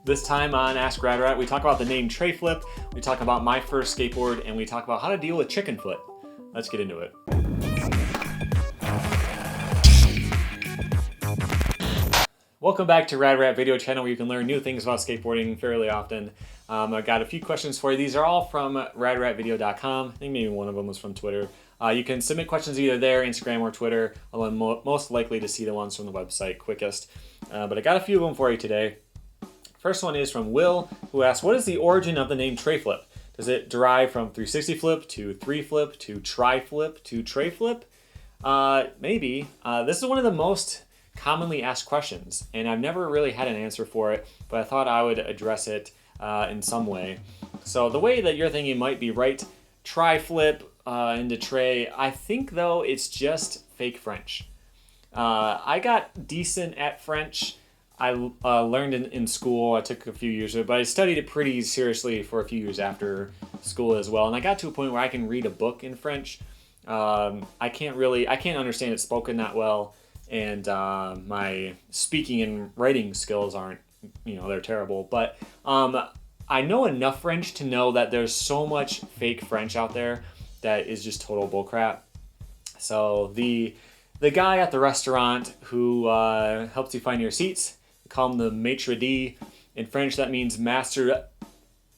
This time on Ask Rad Rat, we talk about the name Tre-Flip, we talk about my first skateboard, and we talk about how to deal with chickenfoot. Let's get into it. Welcome back to Rad Rat video channel where you can learn new things about skateboarding fairly often. I got a few questions for you. These are all from radratvideo.com. I think maybe one of them was from Twitter. You can submit questions either there, Instagram, or Twitter. I'm most likely to see the ones from the website quickest. But I got a few of them for you today. First one is from Will, who asks, what is the origin of the name Tre-Flip? Does it derive from 360 flip to 3-flip to tri-flip to Tre-Flip? Maybe. This is one of the most commonly asked questions, and I've never really had an answer for it, but I thought I would address it in some way. So the way that you're thinking might be right. Tri-flip into Tre. I think, though, it's just fake French. I got decent at French. I learned in school. I took a few years of it, but I studied it pretty seriously for a few years after school as well. And I got to a point where I can read a book in French. I can't understand it spoken that well, and my speaking and writing skills aren't, they're terrible. But I know enough French to know that there's so much fake French out there that is just total bullcrap. So the guy at the restaurant who helps you find your seats, we call him the maitre d'. In French, that means master.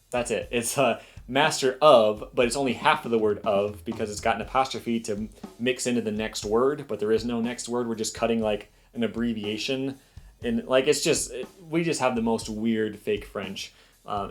That's it. It's master of, but it's only half of the word of because it's got an apostrophe to mix into the next word, but there is no next word. We're just cutting like an abbreviation. And like we just have the most weird fake French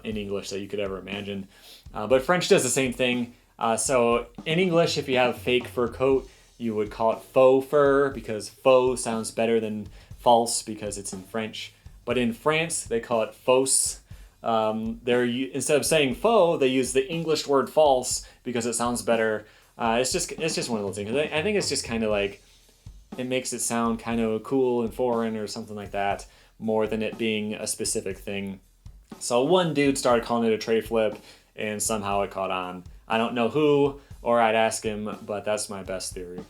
in English that you could ever imagine. But French does the same thing. So in English, if you have fake fur coat, you would call it faux fur because faux sounds better than false because it's in French. But in France, they call it fausse. Instead of saying faux, they use the English word false because it sounds better. It's just one of those things. I think it's just kind of like, it makes it sound kind of cool and foreign or something like that, more than it being a specific thing. So one dude started calling it a Tre-Flip, and somehow it caught on. I don't know who, or I'd ask him, but that's my best theory.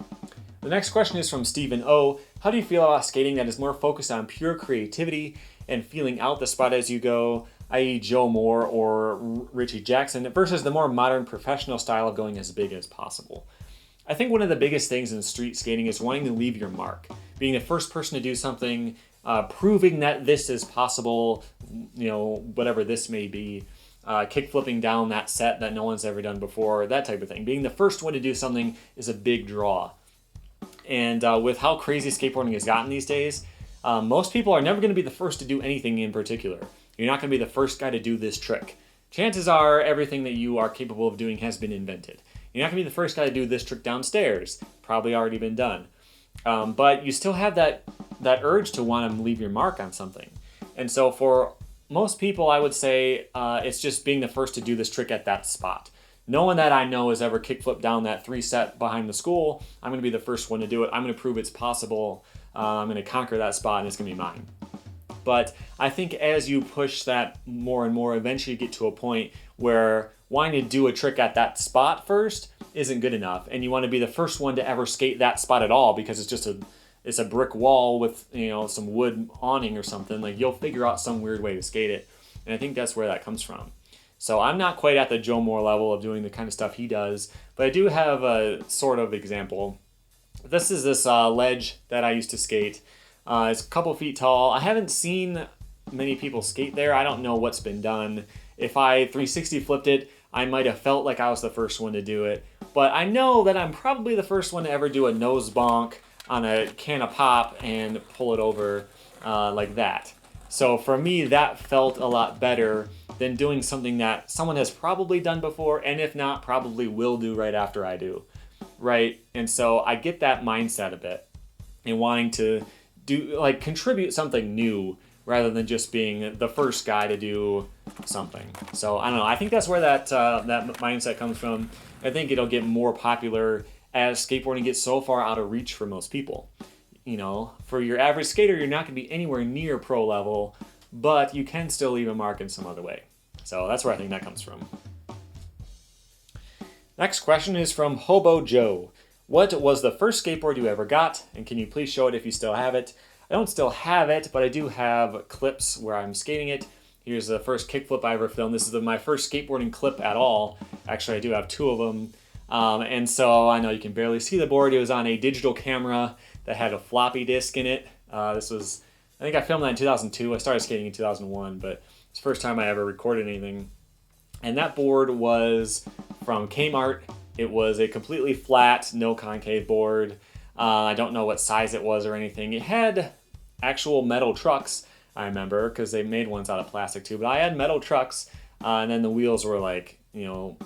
The next question is from Stephen O. How do you feel about skating that is more focused on pure creativity and feeling out the spot as you go, i.e. Joe Moore or Richie Jackson, versus the more modern professional style of going as big as possible? I think one of the biggest things in street skating is wanting to leave your mark, being the first person to do something, proving that this is possible, whatever this may be. Kick flipping down that set that no one's ever done before, that type of thing. Being the first one to do something is a big draw. And with how crazy skateboarding has gotten these days, most people are never going to be the first to do anything in particular. You're not going to be the first guy to do this trick. Chances are everything that you are capable of doing has been invented. You're not going to be the first guy to do this trick downstairs. Probably already been done. But you still have that urge to want to leave your mark on something. And so for most people, I would say it's just being the first to do this trick at that spot. No one that I know has ever kickflipped down that 3-set behind the school. I'm going to be the first one to do it. I'm going to prove it's possible. I'm going to conquer that spot, and it's going to be mine. But I think as you push that more and more, eventually you get to a point where wanting to do a trick at that spot first isn't good enough, and you want to be the first one to ever skate that spot at all because it's just a brick wall with some wood awning or something. Like, you'll figure out some weird way to skate it, and I think that's where that comes from. So I'm not quite at the Joe Moore level of doing the kind of stuff he does, but I do have a sort of example. This is this ledge that I used to skate. It's a couple feet tall. I haven't seen many people skate there. I don't know what's been done. If I 360 flipped it, I might have felt like I was the first one to do it, but I know that I'm probably the first one to ever do a nose bonk on a can of pop and pull it over like that. So for me, that felt a lot better than doing something that someone has probably done before, and if not, probably will do right after I do, right? And so I get that mindset a bit and wanting to contribute something new rather than just being the first guy to do something. So I don't know. I think that's where that mindset comes from. I think it'll get more popular as skateboarding gets so far out of reach for most people. For your average skater, you're not going to be anywhere near pro level, but you can still leave a mark in some other way. So that's where I think that comes from. Next question is from Hobo Joe. What was the first skateboard you ever got, and can you please show it if you still have it? I don't still have it, but I do have clips where I'm skating it, Here's the first kickflip I ever filmed. This is my first skateboarding clip at all. Actually, I do have 2 of them. And so I know you can barely see the board. It was on a digital camera that had a floppy disk in it. This was, I think I filmed that in 2002. I started skating in 2001, but it's the first time I ever recorded anything. And that board was from Kmart. It was a completely flat, no concave board. I don't know what size it was or anything. It had actual metal trucks, I remember, because they made ones out of plastic too. But I had metal trucks, and then the wheels were like,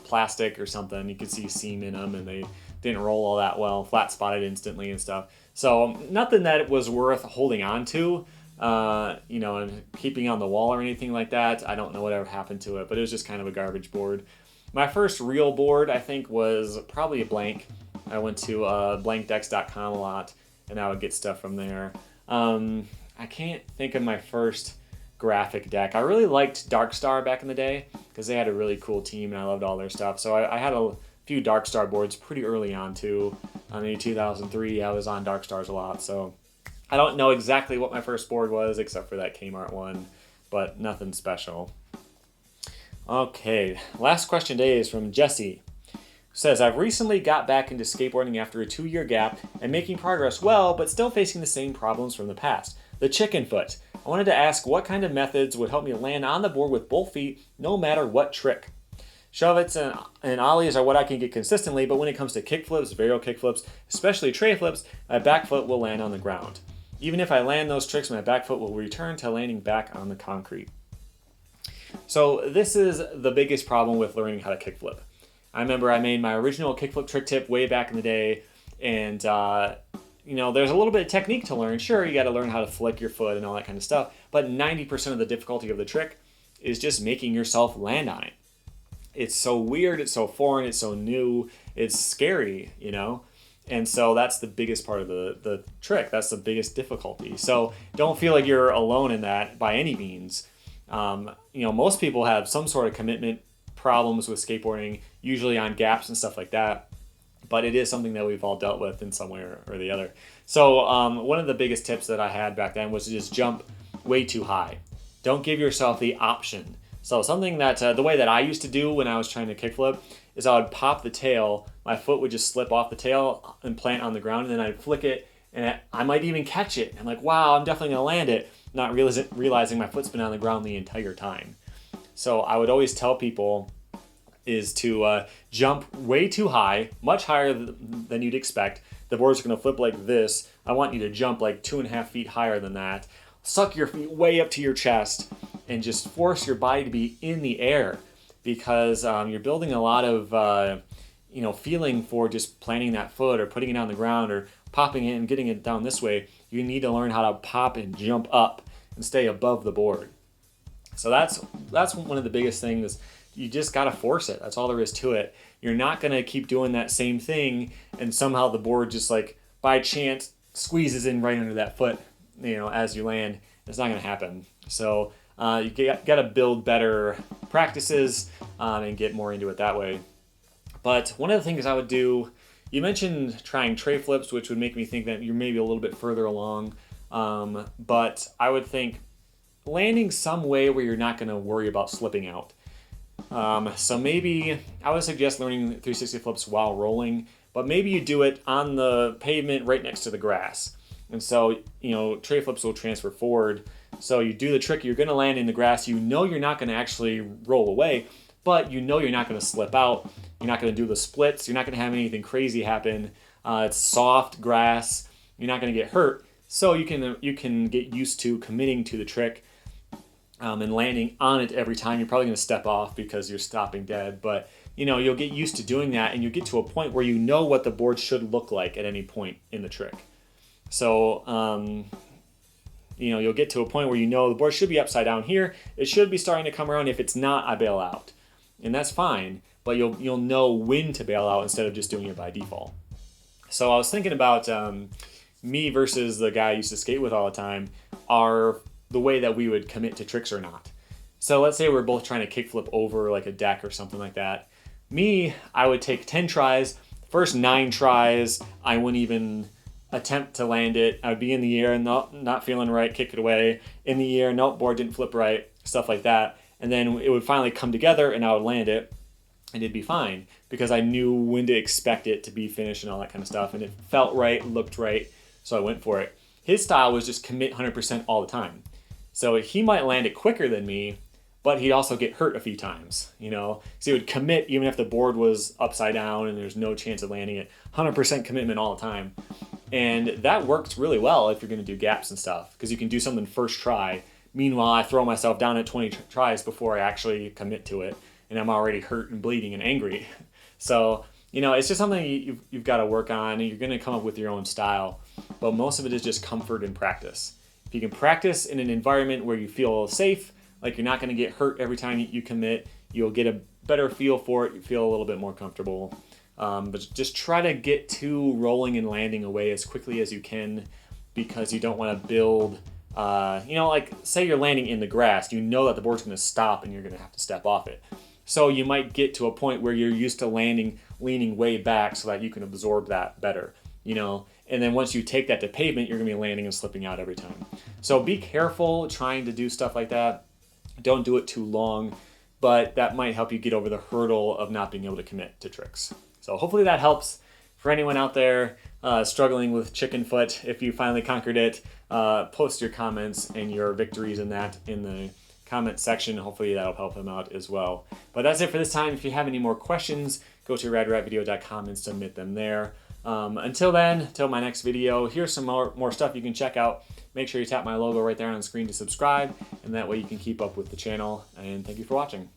plastic or something. You could see seam in them, and they didn't roll all that well, flat spotted instantly and stuff. So nothing that was worth holding on to, and keeping on the wall or anything like that. I don't know whatever happened to it, but it was just kind of a garbage board. My first real board, I think, was probably a blank. I went to blankdecks.com a lot, and I would get stuff from there. I can't think of my first graphic deck. I really liked Darkstar back in the day because they had a really cool team, and I loved all their stuff. So I had a few Darkstar boards pretty early on, too. In 2003, I was on Darkstars a lot, so I don't know exactly what my first board was, except for that Kmart one, but nothing special. Okay, last question today is from Jesse. Says, I've recently got back into skateboarding after a 2-year gap and making progress well, but still facing the same problems from the past. The chicken foot. I wanted to ask what kind of methods would help me land on the board with both feet, no matter what trick. Shove-its and ollies are what I can get consistently, but when it comes to kickflips, varial kickflips, especially Tre-Flips, my back foot will land on the ground. Even if I land those tricks, my back foot will return to landing back on the concrete. So this is the biggest problem with learning how to kickflip. I remember I made my original kickflip trick tip way back in the day, and there's a little bit of technique to learn. Sure, you got to learn how to flick your foot and all that kind of stuff, but 90% of the difficulty of the trick is just making yourself land on it. It's so weird, it's so foreign, it's so new, it's scary, And so that's the biggest part of the trick. That's the biggest difficulty. So don't feel like you're alone in that by any means. Most people have some sort of commitment problems with skateboarding, usually on gaps and stuff like that. But it is something that we've all dealt with in some way or the other. So one of the biggest tips that I had back then was to just jump way too high. Don't give yourself the option. So something that the way that I used to do when I was trying to kickflip is I would pop the tail, my foot would just slip off the tail and plant on the ground, and then I'd flick it, and I might even catch it. I'm like, wow, I'm definitely gonna land it, not realizing my foot's been on the ground the entire time. So I would always tell people is to jump way too high, much higher than you'd expect. The board's gonna flip like this. I want you to jump like 2.5 feet higher than that. Suck your feet way up to your chest and just force your body to be in the air, because you're building a lot of feeling for just planting that foot or putting it on the ground or popping it and getting it down this way. You need to learn how to pop and jump up and stay above the board. So that's one of the biggest things. You just got to force it. That's all there is to it. You're not going to keep doing that same thing and somehow the board just like by chance squeezes in right under that foot, as you land. It's not going to happen. So you got to build better practices and get more into it that way. But one of the things I would do, you mentioned trying Tre-Flips, which would make me think that you're maybe a little bit further along. But I would think landing some way where you're not going to worry about slipping out. So maybe I would suggest learning 360 flips while rolling, but maybe you do it on the pavement right next to the grass. And so, Tre-Flips will transfer forward. So you do the trick, you're going to land in the grass. You're not going to actually roll away, but you're not going to slip out. You're not going to do the splits. You're not going to have anything crazy happen. It's soft grass. You're not going to get hurt. So you can get used to committing to the trick and landing on it every time. You're probably going to step off because you're stopping dead, but you'll get used to doing that, and you'll get to a point where you know what the board should look like at any point in the trick. So you'll get to a point where the board should be upside down here. It should be starting to come around. If it's not, I bail out, and that's fine. But you'll know when to bail out instead of just doing it by default. So I was thinking about me versus the guy I used to skate with all the time are the way that we would commit to tricks or not. So let's say we're both trying to kickflip over like a deck or something like that. Me, I would take 10 tries. First 9 tries, I wouldn't even attempt to land it. I would be in the air, not feeling right, kick it away. In the air, nope, board didn't flip right. stuff like that. And then it would finally come together and I would land it and it'd be fine because I knew when to expect it to be finished and all that kind of stuff. And it felt right, looked right, so I went for it. His style was just commit 100% all the time. So he might land it quicker than me, but he'd also get hurt a few times, you know? So he would commit even if the board was upside down and there's no chance of landing it. 100% commitment all the time. And that works really well if you're gonna do gaps and stuff, because you can do something first try. Meanwhile, I throw myself down at 20 tries before I actually commit to it, and I'm already hurt and bleeding and angry. So, you know, it's just something you've got to work on, and you're going to come up with your own style. But most of it is just comfort and practice. If you can practice in an environment where you feel safe, like you're not going to get hurt every time you commit, you'll get a better feel for it. You feel a little bit more comfortable. But just try to get to rolling and landing away as quickly as you can, because you don't want to build, you know, like say you're landing in the grass, you know that the board's going to stop and you're going to have to step off it. So you might get to a point where you're used to landing, leaning way back so that you can absorb that better, you know? And then once you take that to pavement, you're gonna be landing and slipping out every time. So be careful trying to do stuff like that. Don't do it too long, but that might help you get over the hurdle of not being able to commit to tricks. So hopefully that helps. For anyone out there struggling with Chickenfoot, if you finally conquered it, post your comments and your victories in that in the comment section. Hopefully that'll help them out as well. But that's it for this time. If you have any more questions, go to radratvideo.com and submit them there. Until then, until my next video, here's some more stuff you can check out. Make sure you tap my logo right there on the screen to subscribe, and that way you can keep up with the channel. And thank you for watching.